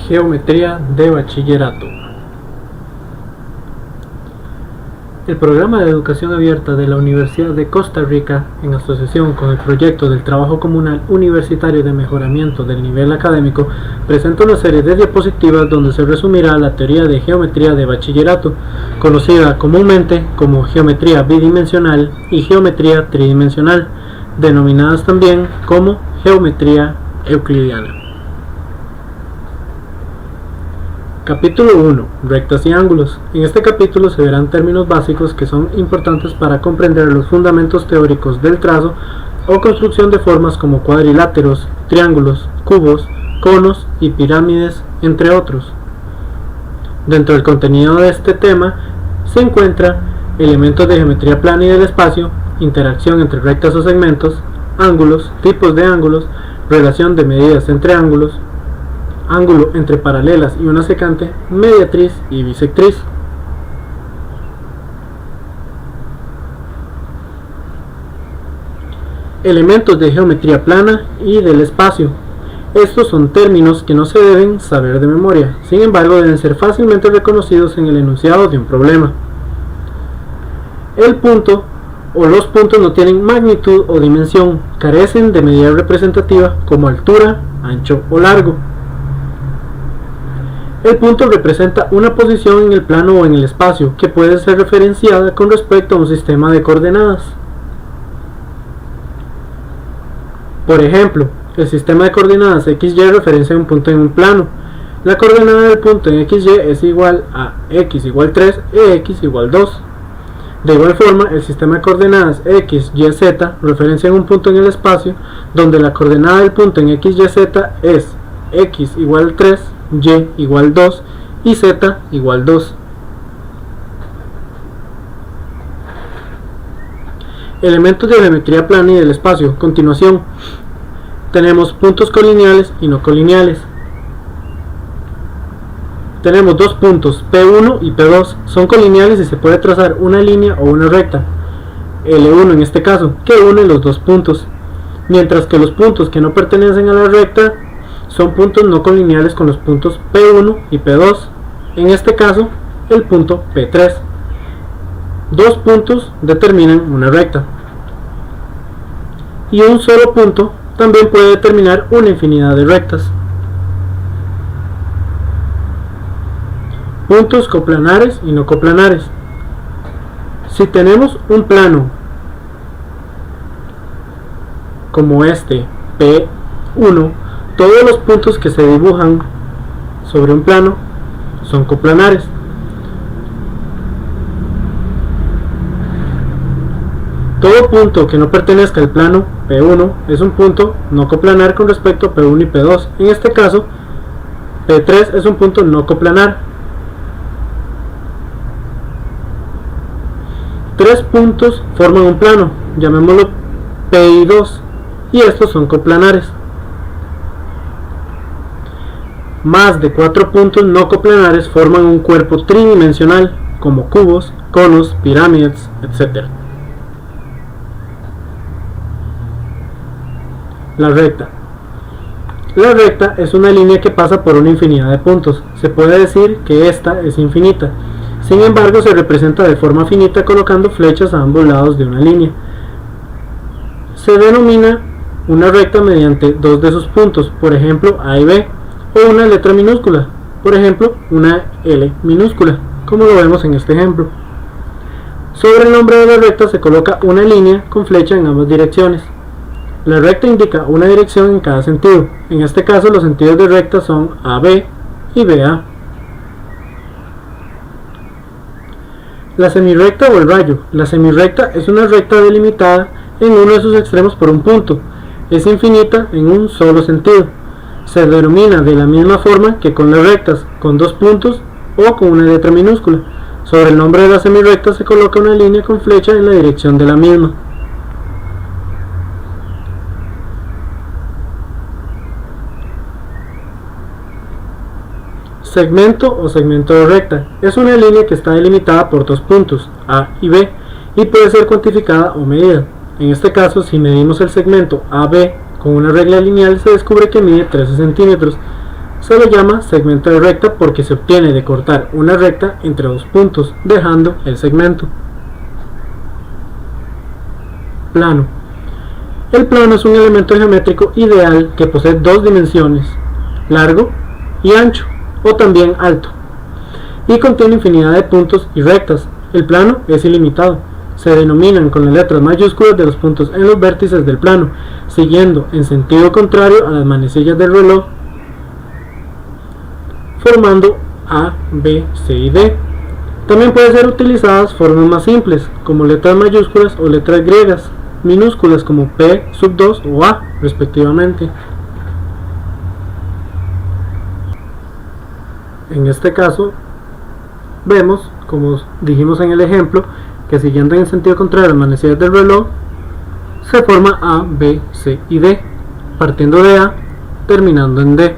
Geometría de bachillerato. El programa de educación abierta de la Universidad de Costa Rica, en asociación con el proyecto del trabajo comunal universitario de mejoramiento del nivel académico, presenta una serie de diapositivas donde se resumirá la teoría de geometría de bachillerato, conocida comúnmente como geometría bidimensional y geometría tridimensional, denominadas también como geometría euclidiana. Capítulo 1. Rectas y ángulos. En este capítulo se verán términos básicos que son importantes para comprender los fundamentos teóricos del trazo o construcción de formas como cuadriláteros, triángulos, cubos, conos y pirámides, entre otros. Dentro del contenido de este tema se encuentra elementos de geometría plana y del espacio, interacción entre rectas o segmentos, ángulos, tipos de ángulos, relación de medidas entre ángulos, ángulo entre paralelas y una secante, mediatriz y bisectriz. Elementos de geometría plana y del espacio. Estos son términos que no se deben saber de memoria, sin embargo deben ser fácilmente reconocidos en el enunciado de un problema. El punto o los puntos no tienen magnitud o dimensión, carecen de medida representativa como altura, ancho o largo. El punto representa una posición en el plano o en el espacio que puede ser referenciada con respecto a un sistema de coordenadas. Por ejemplo, el sistema de coordenadas XY referencia un punto en un plano. La coordenada del punto en XY es igual a x igual 3 e x igual 2. De igual forma, el sistema de coordenadas x, y, z referencia un punto en el espacio donde la coordenada del punto en x, y, z es x igual 3, y igual 2 y z igual 2. Elementos de geometría plana y del espacio. Continuación, tenemos puntos colineales y no colineales. Tenemos dos puntos, P1 y P2, son colineales y se puede trazar una línea o una recta, L1 en este caso, que une los dos puntos, mientras que los puntos que no pertenecen a la recta son puntos no colineales con los puntos P1 y P2, en este caso el punto P3. Dos puntos determinan una recta, y un solo punto también puede determinar una infinidad de rectas. Puntos coplanares y no coplanares. Si tenemos un plano como este P1, todos los puntos que se dibujan sobre un plano son coplanares. Todo punto que no pertenezca al plano P1 es un punto no coplanar con respecto a P1 y P2. En este caso, P3 es un punto no coplanar. Tres puntos forman un plano, llamémoslo P y 2, y estos son coplanares. Más de 4 puntos no coplanares forman un cuerpo tridimensional, como cubos, conos, pirámides, etc. La recta. La recta es una línea que pasa por una infinidad de puntos. Se puede decir que esta es infinita. Sin embargo, se representa de forma finita colocando flechas a ambos lados de una línea. Se denomina una recta mediante dos de sus puntos, por ejemplo A y B, o una letra minúscula, por ejemplo una L minúscula, como lo vemos en este ejemplo. Sobre el nombre de la recta se coloca una línea con flecha en ambas direcciones. La recta indica una dirección en cada sentido. En este caso los sentidos de recta son AB y BA. La semirrecta o el rayo. La semirrecta es una recta delimitada en uno de sus extremos por un punto. Es infinita en un solo sentido. Se denomina de la misma forma que con las rectas, con dos puntos o con una letra minúscula. Sobre el nombre de la semirrecta se coloca una línea con flecha en la dirección de la misma. Segmento o segmento de recta es una línea que está delimitada por dos puntos, A y B, y puede ser cuantificada o medida. En este caso, si medimos el segmento AB con una regla lineal, se descubre que mide 13 centímetros. Se le llama segmento de recta porque se obtiene de cortar una recta entre dos puntos, dejando el segmento. Plano. El plano es un elemento geométrico ideal que posee dos dimensiones, largo y ancho, o también alto, y contiene infinidad de puntos y rectas. El plano es ilimitado. Se denominan con las letras mayúsculas de los puntos en los vértices del plano, siguiendo en sentido contrario a las manecillas del reloj, formando A, B, C y D. También pueden ser utilizadas formas más simples, como letras mayúsculas o letras griegas, minúsculas como P sub 2 o A, respectivamente. En este caso, vemos, como dijimos en el ejemplo, que siguiendo en sentido contrario a las manecillas del reloj, se forma A, B, C y D, partiendo de A, terminando en D.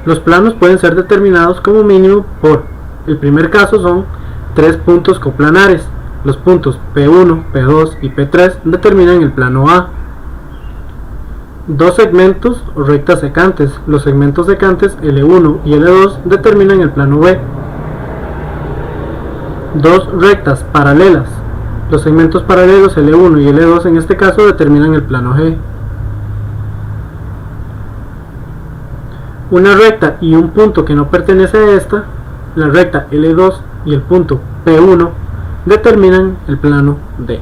Los planos pueden ser determinados como mínimo por, el primer caso son tres puntos coplanares. Los puntos P1, P2 y P3 determinan el plano A. Dos segmentos o rectas secantes. Los segmentos secantes L1 y L2 determinan el plano B. Dos rectas paralelas. Los segmentos paralelos L1 y L2 en este caso determinan el plano G. Una recta y un punto que no pertenece a esta, la recta L2 y el punto P1, determinan el plano D.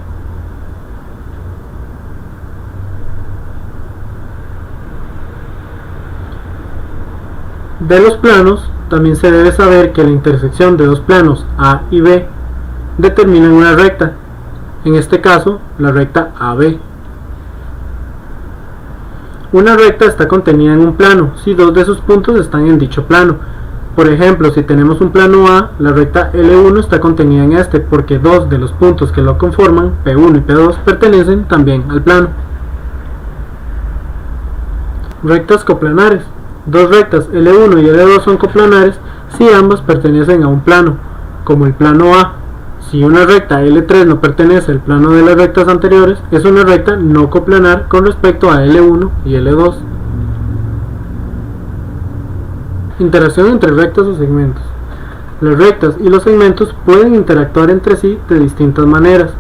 De los planos, también se debe saber que la intersección de dos planos A y B determinan una recta, en este caso la recta AB. Una recta está contenida en un plano si dos de sus puntos están en dicho plano. Por ejemplo, si tenemos un plano A, la recta L1 está contenida en este porque dos de los puntos que lo conforman, P1 y P2, pertenecen también al plano. Rectas coplanares. Dos rectas L1 y L2 son coplanares si ambas pertenecen a un plano, como el plano A. Si una recta L3 no pertenece al plano de las rectas anteriores, es una recta no coplanar con respecto a L1 y L2. Interacción entre rectas o segmentos. Las rectas y los segmentos pueden interactuar entre sí de distintas maneras.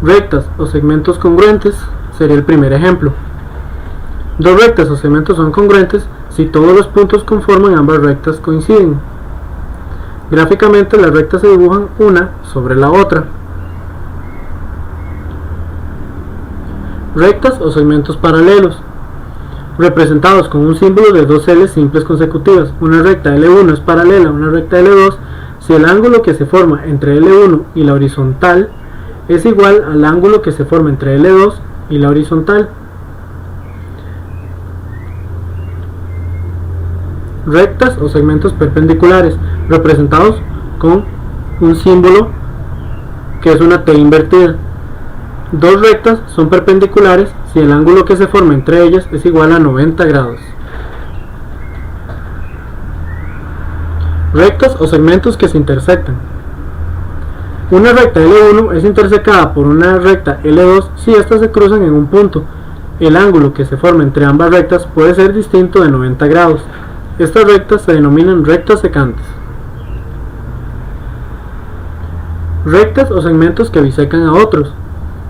Rectas o segmentos congruentes sería el primer ejemplo. Dos rectas o segmentos son congruentes si todos los puntos que conforman ambas rectas coinciden. Gráficamente las rectas se dibujan una sobre la otra. Rectas o segmentos paralelos, representados con un símbolo de dos L simples consecutivas. Una recta L1 es paralela a una recta L2 si el ángulo que se forma entre L1 y la horizontal es igual al ángulo que se forma entre L2 y la horizontal. Rectas o segmentos perpendiculares, representados con un símbolo que es una T invertida. Dos rectas son perpendiculares si el ángulo que se forma entre ellas es igual a 90 grados. Rectas o segmentos que se intersectan. Una recta L1 es intersecada por una recta L2 si estas se cruzan en un punto. El ángulo que se forma entre ambas rectas puede ser distinto de 90 grados. Estas rectas se denominan rectas secantes. Rectas o segmentos que bisecan a otros.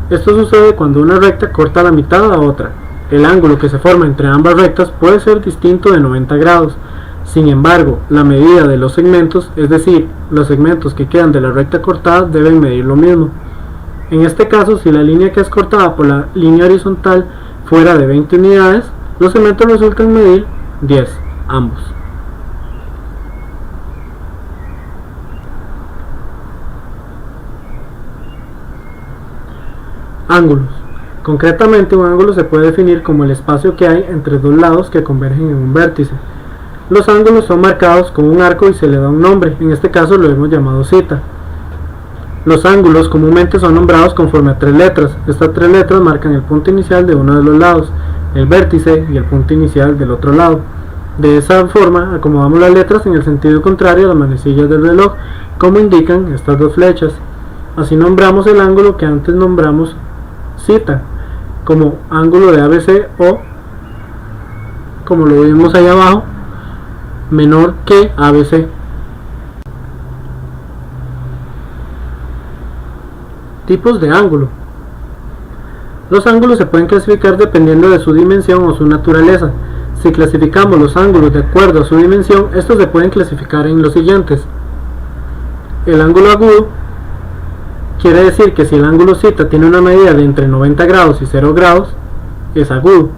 Esto sucede cuando una recta corta la mitad a otra. El ángulo que se forma entre ambas rectas puede ser distinto de 90 grados. Sin embargo, la medida de los segmentos, es decir, los segmentos que quedan de la recta cortada, deben medir lo mismo. En este caso, si la línea que es cortada por la línea horizontal fuera de 20 unidades, los segmentos resultan medir 10. Ambos. Ángulos. Concretamente, un ángulo se puede definir como el espacio que hay entre dos lados que convergen en un vértice. Los ángulos son marcados con un arco y se le da un nombre, en este caso lo hemos llamado cita. Los ángulos comúnmente son nombrados conforme a tres letras. Estas tres letras marcan el punto inicial de uno de los lados, el vértice y el punto inicial del otro lado. De esa forma acomodamos las letras en el sentido contrario a las manecillas del reloj, como indican estas dos flechas. Así nombramos el ángulo que antes nombramos cita, como ángulo de ABC o como lo vimos ahí abajo, menor que ABC. Tipos de ángulo. Los ángulos se pueden clasificar dependiendo de su dimensión o su naturaleza. Si clasificamos los ángulos de acuerdo a su dimensión, estos se pueden clasificar en los siguientes. El ángulo agudo quiere decir que si el ángulo θ tiene una medida de entre 90 grados y 0 grados, es agudo.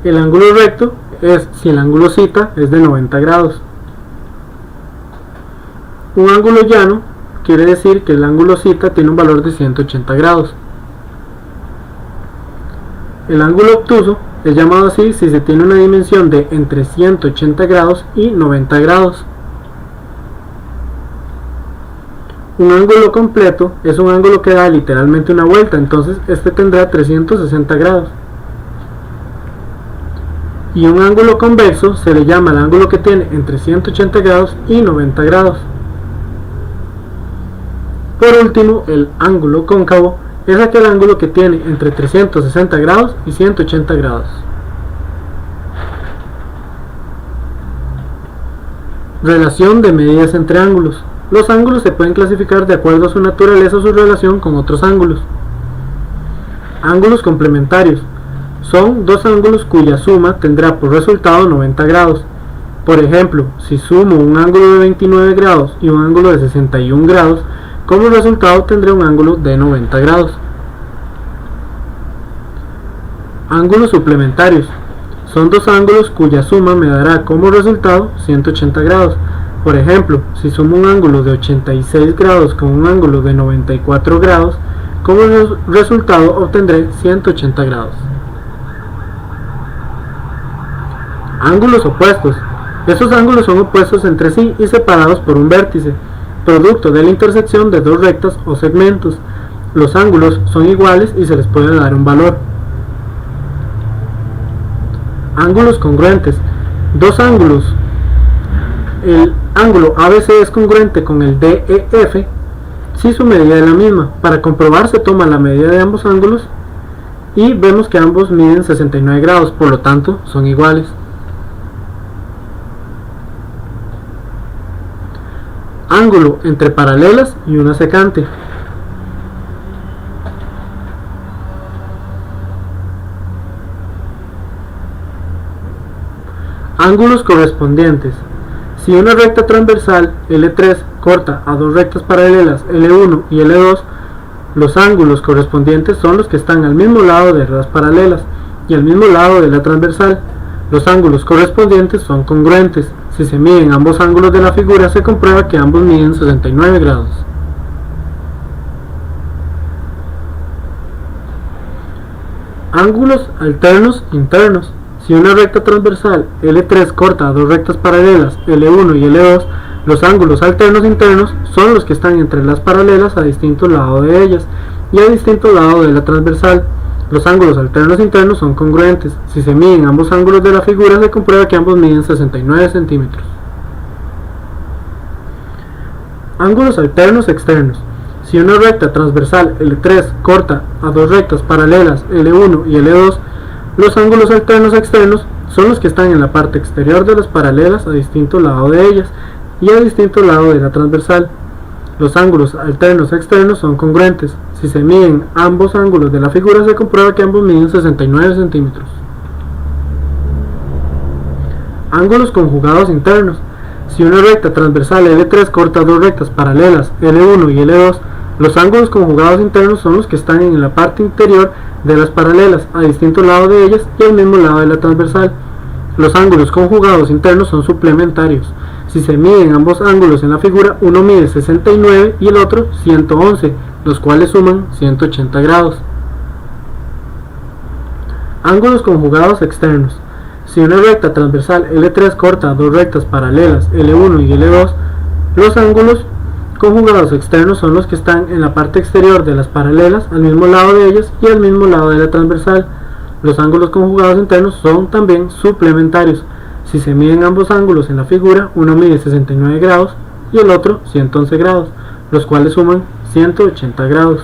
El ángulo recto es si el ángulo θ es de 90 grados. Un ángulo llano quiere decir que el ángulo θ tiene un valor de 180 grados. El ángulo obtuso es llamado así si se tiene una dimensión de entre 180 grados y 90 grados. Un ángulo completo es un ángulo que da literalmente una vuelta, entonces este tendrá 360 grados. Y un ángulo convexo se le llama el ángulo que tiene entre 180 grados y 90 grados. Por último, el ángulo cóncavo es aquel ángulo que tiene entre 360 grados y 180 grados. Relación de medidas entre ángulos. Los ángulos se pueden clasificar de acuerdo a su naturaleza o su relación con otros ángulos. Ángulos complementarios. Son dos ángulos cuya suma tendrá por resultado 90 grados. Por ejemplo, si sumo un ángulo de 29 grados y un ángulo de 61 grados, como resultado tendré un ángulo de 90 grados. Ángulos suplementarios. Son dos ángulos cuya suma me dará como resultado 180 grados. Por ejemplo, si sumo un ángulo de 86 grados con un ángulo de 94 grados, como resultado obtendré 180 grados. Ángulos opuestos. Estos ángulos son opuestos entre sí y separados por un vértice, producto de la intersección de dos rectas o segmentos. Los ángulos son iguales y se les puede dar un valor. Ángulos congruentes. Dos ángulos. El ángulo ABC es congruente con el DEF si su medida es la misma. Para comprobar se toma la medida de ambos ángulos y vemos que ambos miden 69 grados, por lo tanto son iguales. Ángulo entre paralelas y una secante. Ángulos correspondientes. Si una recta transversal L3 corta a dos rectas paralelas L1 y L2, los ángulos correspondientes son los que están al mismo lado de las paralelas y al mismo lado de la transversal. Los ángulos correspondientes son congruentes. Si se miden ambos ángulos de la figura, se comprueba que ambos miden 69 grados. Ángulos alternos internos. Si una recta transversal L3 corta a dos rectas paralelas L1 y L2, los ángulos alternos internos son los que están entre las paralelas a distintos lados de ellas y a distintos lados de la transversal. Los ángulos alternos internos son congruentes. Si se miden ambos ángulos de la figura, se comprueba que ambos miden 69 centímetros. Ángulos alternos externos. Si una recta transversal L3 corta a dos rectas paralelas L1 y L2, los ángulos alternos externos son los que están en la parte exterior de las paralelas a distinto lado de ellas y a distinto lado de la transversal. Los ángulos alternos externos son congruentes. Si se miden ambos ángulos de la figura, se comprueba que ambos miden 69 centímetros. Ángulos conjugados internos. Si una recta transversal L3 corta dos rectas paralelas L1 y L2, los ángulos conjugados internos son los que están en la parte interior de las paralelas, a distinto lado de ellas y al mismo lado de la transversal. Los ángulos conjugados internos son suplementarios. Si se miden ambos ángulos en la figura, uno mide 69 y el otro 111, los cuales suman 180 grados. Ángulos conjugados externos. Si una recta transversal L3 corta dos rectas paralelas L1 y L2, los ángulos conjugados externos son los que están en la parte exterior de las paralelas, al mismo lado de ellas y al mismo lado de la transversal. Los ángulos conjugados internos son también suplementarios. Si se miden ambos ángulos en la figura, uno mide 69 grados y el otro 111 grados, los cuales suman 180 grados.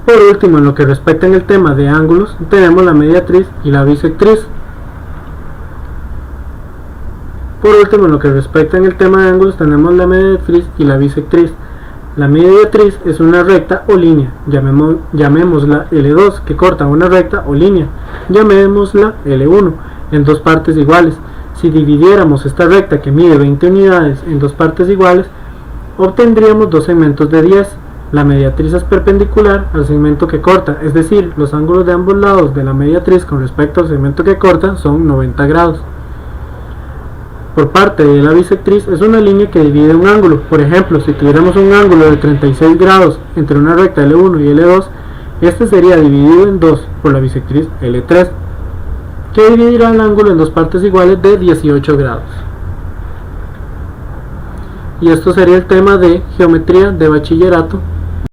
Por último, en lo que respecta en el tema de ángulos, tenemos la mediatriz y la bisectriz. La mediatriz es una recta o línea, llamémosla L2, que corta una recta o línea, llamémosla L1, en dos partes iguales. Si dividiéramos esta recta que mide 20 unidades en dos partes iguales, obtendríamos dos segmentos de 10. La mediatriz es perpendicular al segmento que corta, es decir, los ángulos de ambos lados de la mediatriz con respecto al segmento que corta son 90 grados. Por parte de la bisectriz es una línea que divide un ángulo. Por ejemplo, si tuviéramos un ángulo de 36 grados entre una recta L1 y L2, este sería dividido en dos por la bisectriz L3, que dividirá el ángulo en dos partes iguales de 18 grados. Y esto sería el tema de geometría de bachillerato